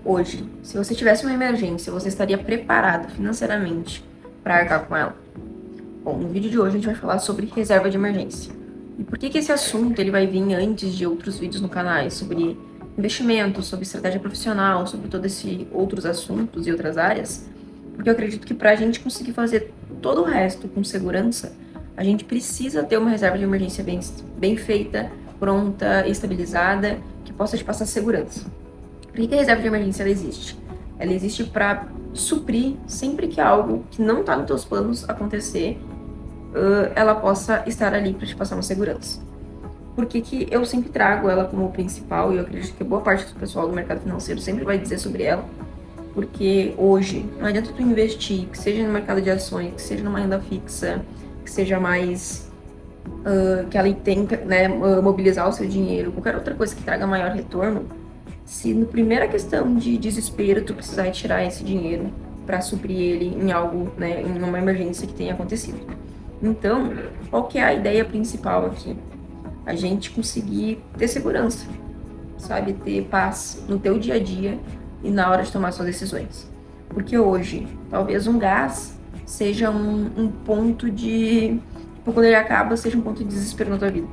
Hoje, se você tivesse uma emergência, você estaria preparado financeiramente para arcar com ela? Bom, no vídeo de hoje a gente vai falar sobre reserva de emergência. E por que que esse assunto ele vai vir antes de outros vídeos no canal, sobre investimento, sobre estratégia profissional, sobre todos esses outros assuntos e outras áreas? Porque eu acredito que para a gente conseguir fazer todo o resto com segurança, a gente precisa ter uma reserva de emergência bem feita, pronta, estabilizada, que possa te passar segurança. Por que a reserva de emergência ela existe? Ela existe para suprir sempre que algo que não está nos teus planos acontecer, ela possa estar ali para te passar uma segurança. Por que que eu sempre trago ela como principal, e eu acredito que boa parte do pessoal do mercado financeiro sempre vai dizer sobre ela? Porque hoje, não adianta tu investir, que seja no mercado de ações, que seja numa renda fixa, que seja mais que ela tenta, né, mobilizar o seu dinheiro, qualquer outra coisa que traga maior retorno, se na primeira questão de desespero tu precisar tirar esse dinheiro para suprir ele em algo, né, em uma emergência que tenha acontecido. Então, qual que é a ideia principal aqui? A gente conseguir ter segurança, sabe? Ter paz no teu dia a dia e na hora de tomar suas decisões. Porque hoje, talvez um gás seja um ponto de... quando ele acaba, seja um ponto de desespero na tua vida.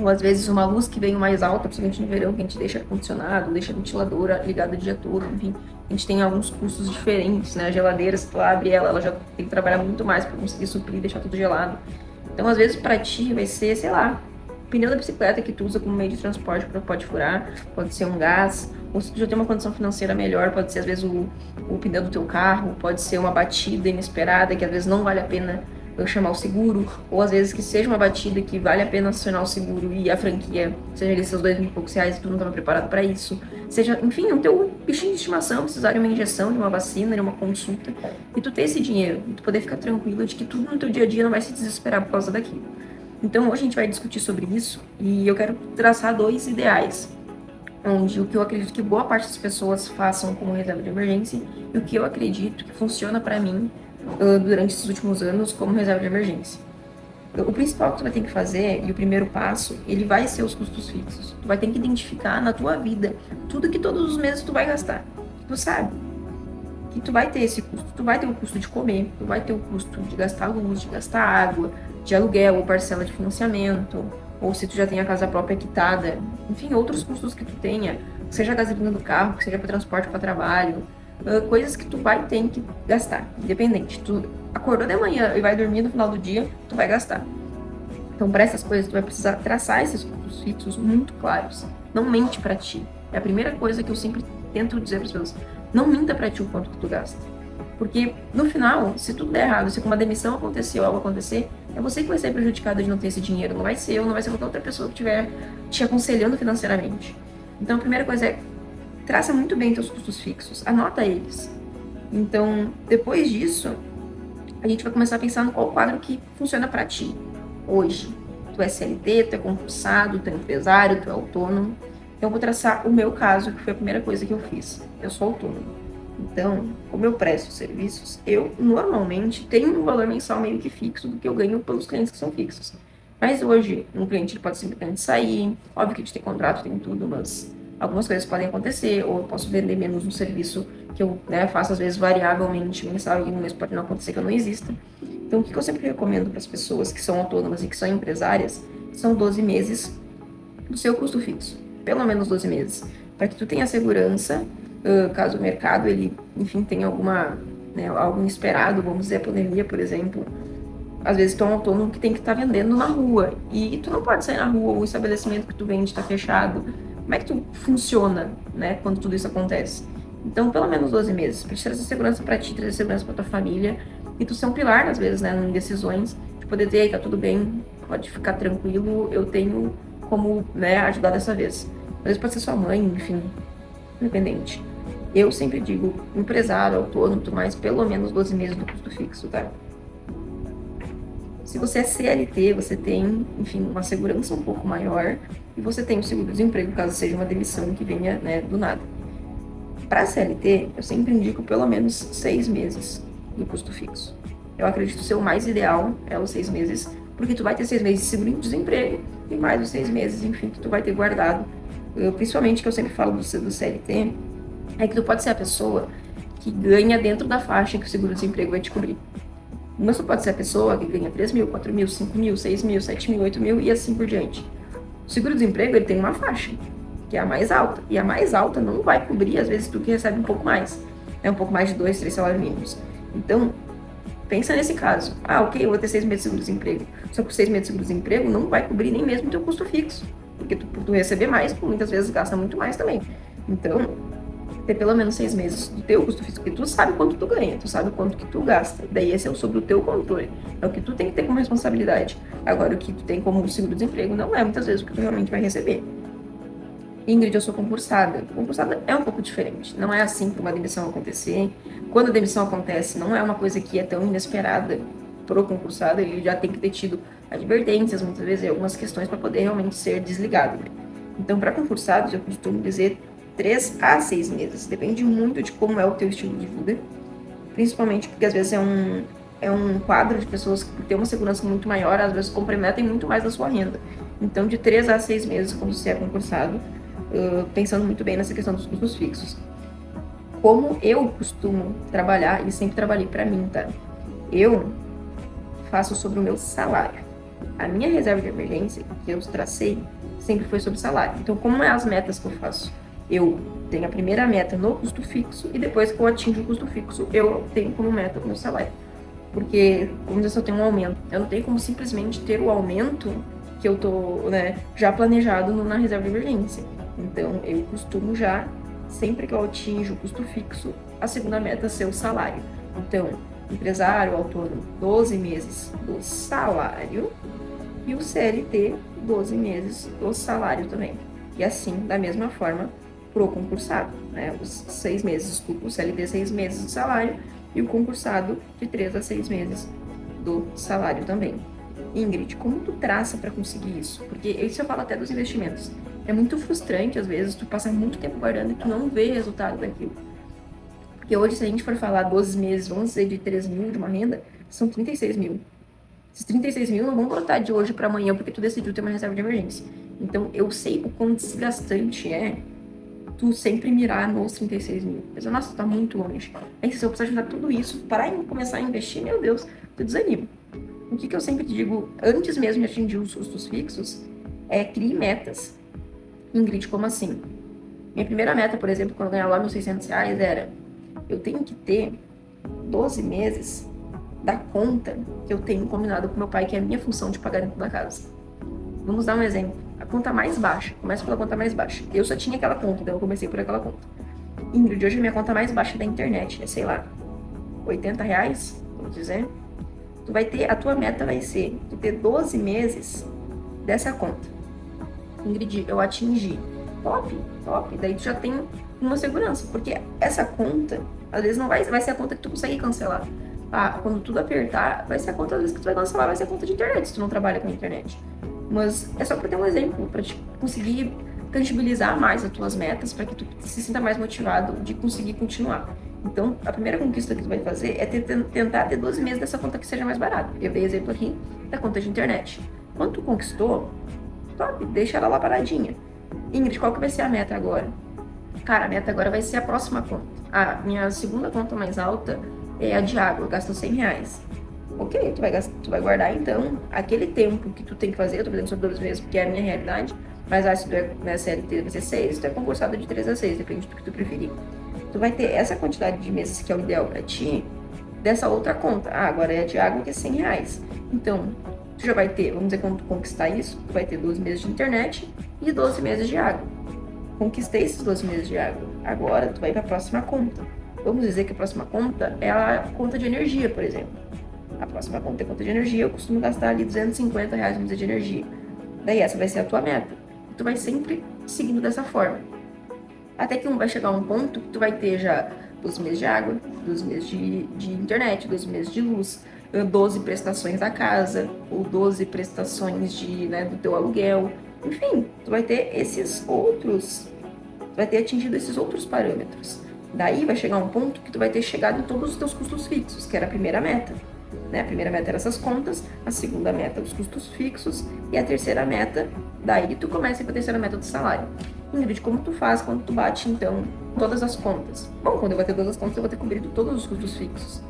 Ou às vezes uma luz que vem mais alta, principalmente no verão, que a gente deixa ar-condicionado, deixa a ventiladora ligada o dia todo, enfim. A gente tem alguns custos diferentes, né? A geladeira, se tu abre ela, ela já tem que trabalhar muito mais para conseguir suprir e deixar tudo gelado. Então, às vezes, para ti vai ser, sei lá, o pneu da bicicleta que tu usa como meio de transporte pode furar, pode ser um gás, ou se tu já tem uma condição financeira melhor, pode ser às vezes o pneu do teu carro, pode ser uma batida inesperada que às vezes não vale a pena eu chamar o seguro, ou às vezes que seja uma batida que vale a pena acionar o seguro e a franquia seja ali seus 2 mil e poucos reais e tu não estava preparado para isso, seja, enfim, o teu bichinho de estimação precisar de uma injeção, de uma vacina, de uma consulta, e tu ter esse dinheiro, e tu poder ficar tranquilo de que tudo no teu dia a dia não vai se desesperar por causa daquilo. Então hoje a gente vai discutir sobre isso e eu quero traçar 2 ideais, onde o que eu acredito que boa parte das pessoas façam como reserva de emergência e o que eu acredito que funciona para mim durante esses últimos anos como reserva de emergência. O principal que tu vai ter que fazer, e o primeiro passo, ele vai ser os custos fixos. Tu vai ter que identificar na tua vida tudo que todos os meses tu vai gastar. Tu sabe que tu vai ter esse custo. Tu vai ter o custo de comer, tu vai ter o custo de gastar luz, de gastar água, de aluguel ou parcela de financiamento, ou se tu já tem a casa própria quitada, enfim, outros custos que tu tenha, seja a gasolina do carro, que seja para transporte para trabalho, coisas que tu vai ter que gastar, independente. Tu acordou de manhã e vai dormir no final do dia, tu vai gastar. Então, para essas coisas, tu vai precisar traçar esses custos fixos muito claros. Não mente para ti. É a primeira coisa que eu sempre tento dizer para as pessoas. Não minta para ti o quanto que tu gasta. Porque, no final, se tudo der errado, se com uma demissão acontecer ou algo acontecer, é você que vai ser prejudicado de não ter esse dinheiro. Não vai ser eu, não vai ser qualquer outra pessoa que estiver te aconselhando financeiramente. Então, a primeira coisa é traça muito bem teus custos fixos, anota eles. Então, depois disso, a gente vai começar a pensar no qual quadro que funciona para ti hoje. Tu é CLT, tu é concursado, tu é empresário, tu é autônomo. Então, eu vou traçar o meu caso, que foi a primeira coisa que eu fiz. Eu sou autônomo. Então, como eu presto serviços, eu normalmente tenho um valor mensal meio que fixo do que eu ganho pelos clientes que são fixos. Mas hoje, um cliente ele pode simplesmente sair, óbvio que a gente tem contrato, tem tudo, mas algumas coisas podem acontecer, ou eu posso vender menos um serviço que eu, né, faço às vezes variavelmente mensal e no mês pode não acontecer que eu não exista. Então, o que eu sempre recomendo para as pessoas que são autônomas e que são empresárias são 12 meses do seu custo fixo, pelo menos 12 meses, para que tu tenha segurança, caso o mercado, ele, enfim, tenha alguma, né, algo inesperado, vamos dizer, a pandemia, por exemplo. Às vezes tu é um autônomo que tem que estar vendendo na rua, e tu não pode sair na rua, o estabelecimento que tu vende está fechado. Como é que tu funciona, né, quando tudo isso acontece? Então, pelo menos 12 meses, para te trazer segurança para ti, trazer segurança para tua família, e tu ser um pilar, às vezes, né, em decisões, de poder dizer, tá tudo bem, pode ficar tranquilo, eu tenho como, né, ajudar dessa vez. Às vezes pode ser sua mãe, enfim, independente. Eu sempre digo, empresário, autônomo, tudo mais, pelo menos 12 meses do custo fixo, tá? Se você é CLT, você tem, enfim, uma segurança um pouco maior e você tem o seguro-desemprego, caso seja uma demissão que venha, né, do nada. Para CLT, eu sempre indico pelo menos 6 meses do custo fixo. Eu acredito ser o mais ideal é os 6 meses, porque tu vai ter 6 meses de seguro-desemprego e mais os 6 meses, enfim, que tu vai ter guardado. Principalmente que eu sempre falo do CLT, é que tu pode ser a pessoa que ganha dentro da faixa que o seguro-desemprego vai te cobrir. Mas tu pode ser a pessoa que ganha 3 mil, 4 mil, 5 mil, 6 mil, 7 mil, 8 mil e assim por diante. O seguro-desemprego, ele tem uma faixa, que é a mais alta. E a mais alta não vai cobrir, às vezes, tu que recebe um pouco mais. Um pouco mais de 2, 3 salários mínimos. Então, pensa nesse caso. Ah, ok, eu vou ter 6 meses de seguro-desemprego. Só que os 6 meses de seguro-desemprego não vai cobrir nem mesmo o teu custo fixo. Porque tu receber mais, tu muitas vezes gasta muito mais também. Então, ter pelo menos 6 meses do teu custo fixo, porque tu sabe quanto tu ganha, tu sabe quanto que tu gasta. Daí esse é sobre o teu controle. É o que tu tem que ter como responsabilidade. Agora, o que tu tem como seguro-desemprego não é muitas vezes o que tu realmente vai receber. Ingrid, eu sou concursada. Concursada é um pouco diferente. Não é assim para uma demissão acontecer. Quando a demissão acontece, não é uma coisa que é tão inesperada pro concursado. Ele já tem que ter tido advertências, muitas vezes, e algumas questões para poder realmente ser desligado. Então, para concursados, eu costumo dizer 3 a 6 meses. Depende muito de como é o teu estilo de vida. Principalmente porque, às vezes, é um quadro de pessoas que, por ter uma segurança muito maior, às vezes comprometem muito mais a sua renda. Então, de 3 a 6 meses, quando você é concursado, pensando muito bem nessa questão dos custos fixos. Como eu costumo trabalhar, e sempre trabalhei para mim, tá? Eu faço sobre o meu salário. A minha reserva de emergência, que eu tracei, sempre foi sobre salário. Então, como é as metas que eu faço? Eu tenho a primeira meta no custo fixo e depois que eu atingo o custo fixo, eu tenho como meta o meu salário. Porque, vamos dizer, se eu tenho um aumento, eu não tenho como simplesmente ter o aumento que eu tô, já planejado na reserva de emergência. Então, eu costumo já, sempre que eu atinjo o custo fixo, a segunda meta ser o salário. Então, empresário, autônomo, 12 meses do salário e o CLT, 12 meses do salário também. E assim, da mesma forma, pro concursado, né? Os 6 meses, desculpa, o CLT 6 meses do salário e o concursado de 3 a 6 meses do salário também. Ingrid, como tu traça para conseguir isso? Porque isso eu falo até dos investimentos. É muito frustrante, às vezes, tu passa muito tempo guardando e tu não vê resultado daquilo. Porque hoje, se a gente for falar 12 meses, vamos dizer, de 3 mil de uma renda, são 36 mil. Esses 36 mil não vão brotar de hoje para amanhã porque tu decidiu ter uma reserva de emergência. Então, eu sei o quão desgastante é tu sempre mirar nos 36 mil. Mas, nossa, tu tá muito longe. Aí, se eu precisar juntar tudo isso para começar a investir, meu Deus, tu desanima. O que eu sempre digo, antes mesmo de atingir os custos fixos, é crie metas. Ingrid, como assim? Minha primeira meta, por exemplo, quando eu ganhava lá meus R$600, era eu tenho que ter 12 meses da conta que eu tenho combinado com meu pai, que é a minha função de pagamento da casa. Vamos dar um exemplo. A conta mais baixa. Começa pela conta mais baixa. Eu só tinha aquela conta, então eu comecei por aquela conta. Ingrid, hoje a minha conta mais baixa da internet é, sei lá, R$80, vamos dizer. Tu vai ter, a tua meta vai ser tu ter 12 meses dessa conta. Ingrid, eu atingi. Top, top. Daí tu já tem uma segurança, porque essa conta, às vezes não vai ser a conta que tu consegue cancelar. Ah, quando tudo apertar, vai ser a conta, às vezes, que tu vai cancelar, vai ser a conta de internet, se tu não trabalha com a internet. Mas é só pra ter um exemplo, pra te conseguir tangibilizar mais as tuas metas, para que tu se sinta mais motivado de conseguir continuar. Então, a primeira conquista que tu vai fazer é tentar ter 12 meses dessa conta que seja mais barata. Eu dei exemplo aqui da conta de internet. Quando tu conquistou, top, deixa ela lá paradinha. Ingrid, qual que vai ser a meta agora? Cara, a meta agora vai ser a próxima conta. A minha segunda conta mais alta é a de água, eu gasto R$100. Ok, tu vai guardar então aquele tempo que tu tem que fazer, eu tô fazendo sobre 12 meses porque é a minha realidade, mas se tu é CLT vai ser 6, se tu é concursado de 3 a 6, depende do que tu preferir. Tu vai ter essa quantidade de meses que é o ideal pra ti, dessa outra conta. Ah, agora é a de água que é R$100. Então, tu já vai ter, vamos dizer, quando tu conquistar isso, tu vai ter 12 meses de internet e 12 meses de água. Conquistei esses 12 meses de água. Agora, tu vai pra próxima conta. Vamos dizer que a próxima conta é a conta de energia, por exemplo. A próxima conta é a conta de energia, eu costumo gastar ali R$250, vamos dizer, de energia. Daí essa vai ser a tua meta. Tu vai sempre seguindo dessa forma. Até que vai chegar um ponto que tu vai ter já 12 meses de água, 12 meses de internet, 12 meses de luz, 12 prestações da casa, ou 12 prestações do teu aluguel. Enfim, tu vai ter atingido esses outros parâmetros. Daí vai chegar um ponto que tu vai ter chegado em todos os teus custos fixos, que era a primeira meta. né? A primeira meta era essas contas, a segunda meta os custos fixos e a terceira meta, daí tu começa com a terceira meta do salário. Ingrid, como tu faz quando tu bate, então, todas as contas? Bom, quando eu bater todas as contas, eu vou ter cobrido todos os custos fixos,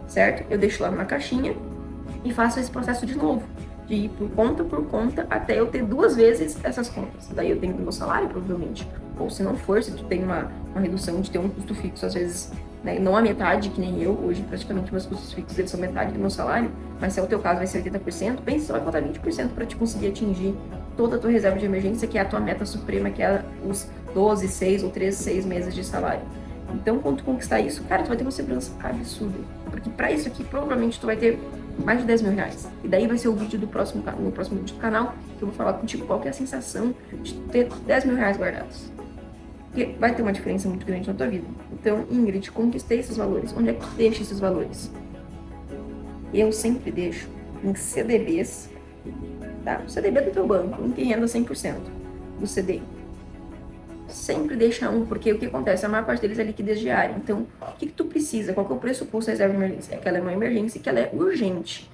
certo? Eu deixo lá numa caixinha e faço esse processo de novo, de ir por conta, até eu ter 2 vezes essas contas. Daí eu tenho do meu salário, provavelmente. Ou se não for, se tu tem uma redução de ter um custo fixo, às vezes, né, não a metade, que nem eu, hoje praticamente meus custos fixos eles são metade do meu salário, mas se é o teu caso vai ser 80%, pensa, só vai faltar 20% para te conseguir atingir toda a tua reserva de emergência, que é a tua meta suprema, que é os 12, 6 ou 13, 6 meses de salário. Então, quando tu conquistar isso, cara, tu vai ter uma segurança absurda. Porque pra isso aqui, provavelmente, tu vai ter mais de 10 mil reais. E daí vai ser o vídeo no próximo vídeo do canal, que eu vou falar contigo qual que é a sensação de ter 10 mil reais guardados. Porque vai ter uma diferença muito grande na tua vida. Então, Ingrid, conquistei esses valores. Onde é que tu deixa esses valores? Eu sempre deixo em CDBs, tá? O CDB do teu banco, em que renda 100% do CDI. Sempre deixa um, porque o que acontece? A maior parte deles é liquidez diária. Então, o que tu precisa? Qual que é o pressuposto da reserva de emergência? É que ela é uma emergência e que ela é urgente.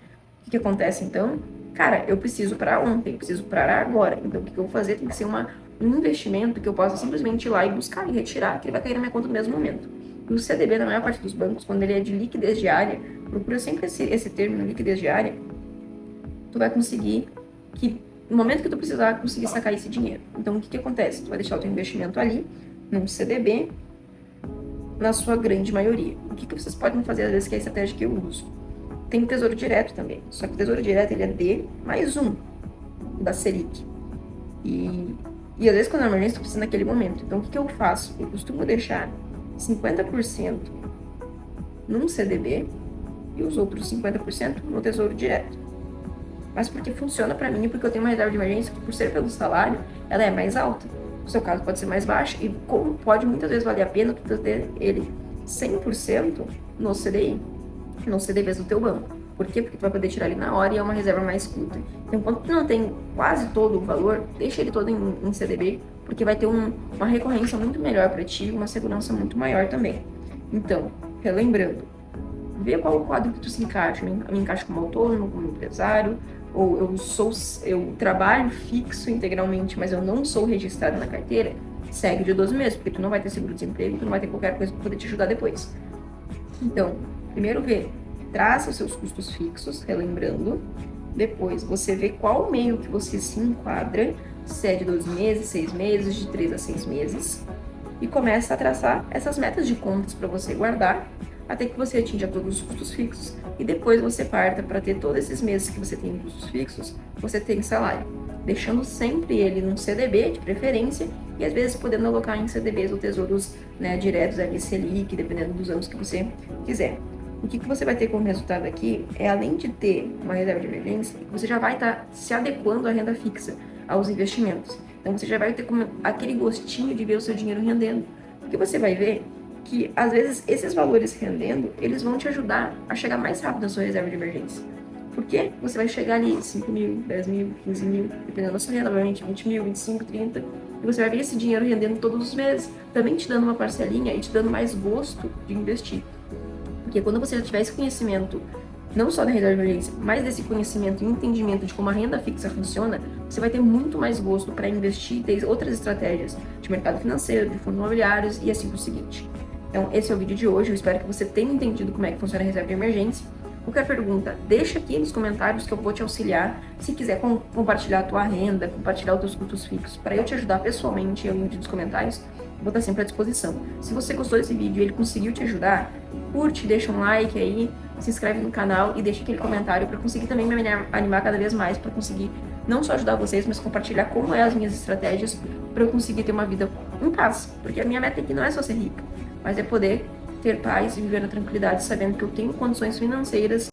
O que acontece, então? Cara, eu preciso para ontem, preciso para agora. Então, o que eu vou fazer tem que ser um investimento que eu possa simplesmente ir lá e buscar e retirar, que ele vai cair na minha conta no mesmo momento. E o CDB, na maior parte dos bancos, quando ele é de liquidez diária, procura sempre esse termo, liquidez diária, tu vai conseguir que no momento que tu precisar, conseguir sacar esse dinheiro. Então, o que acontece? Tu vai deixar o teu investimento ali, num CDB, na sua grande maioria. O que vocês podem fazer, às vezes, que é a estratégia que eu uso? Tem o Tesouro Direto também. Só que o Tesouro Direto, ele é D mais 1 da Selic. E às vezes, quando é emergência, tu precisa naquele momento. Então, o que eu faço? Eu costumo deixar 50% num CDB e os outros 50% no Tesouro Direto. Mas porque funciona pra mim, porque eu tenho uma reserva de emergência que, por ser pelo salário, ela é mais alta. No seu caso, pode ser mais baixa. E como pode muitas vezes valer a pena tu ter ele 100% no CDI, no CDBs do teu banco. Por quê? Porque tu vai poder tirar ele na hora e é uma reserva mais curta. Então, quando tu não tem quase todo o valor, deixa ele todo em CDB, porque vai ter uma recorrência muito melhor para ti e uma segurança muito maior também. Então, relembrando, vê qual o quadro que tu se encaixa. Eu me encaixo como autônomo, como empresário, ou eu trabalho fixo integralmente, mas eu não sou registrado na carteira, segue de 12 meses, porque tu não vai ter seguro-desemprego, tu não vai ter qualquer coisa para poder te ajudar depois. Então, primeiro vê, traça os seus custos fixos, relembrando, depois você vê qual meio que você se enquadra, se é de 12 meses, 6 meses, de 3 a 6 meses, e começa a traçar essas metas de contas para você guardar, até que você atinja todos os custos fixos, e depois você parta para ter todos esses meses que você tem custos fixos, você tem salário, deixando sempre ele num CDB de preferência, e às vezes podendo alocar em CDBs ou tesouros, né, diretos ali, Selic, dependendo dos anos que você quiser. O que você vai ter como resultado aqui é, além de ter uma reserva de emergência, você já vai estar se adequando à renda fixa, aos investimentos. Então você já vai ter aquele gostinho de ver o seu dinheiro rendendo. Porque você vai ver que, às vezes, esses valores rendendo, eles vão te ajudar a chegar mais rápido na sua reserva de emergência. Porque você vai chegar ali 5 mil, 10 mil, 15 mil, dependendo da sua renda, obviamente 20 mil, 25, 30, e você vai ver esse dinheiro rendendo todos os meses, também te dando uma parcelinha e te dando mais gosto de investir. Porque quando você já tiver esse conhecimento, não só da reserva de emergência, mas desse conhecimento e entendimento de como a renda fixa funciona, você vai ter muito mais gosto para investir e ter outras estratégias de mercado financeiro, de fundos imobiliários e assim por seguinte. Então, esse é o vídeo de hoje. Eu espero que você tenha entendido como é que funciona a reserva de emergência. Qualquer pergunta, deixa aqui nos comentários que eu vou te auxiliar. Se quiser compartilhar a tua renda, compartilhar os teus custos fixos, para eu te ajudar pessoalmente, eu link nos comentários, eu vou estar sempre à disposição. Se você gostou desse vídeo e ele conseguiu te ajudar, curte, deixa um like aí, se inscreve no canal e deixa aquele comentário para conseguir também me animar cada vez mais, para conseguir não só ajudar vocês, mas compartilhar como é as minhas estratégias para eu conseguir ter uma vida em paz. Porque a minha meta aqui não é só ser rica, mas é poder ter paz e viver na tranquilidade sabendo que eu tenho condições financeiras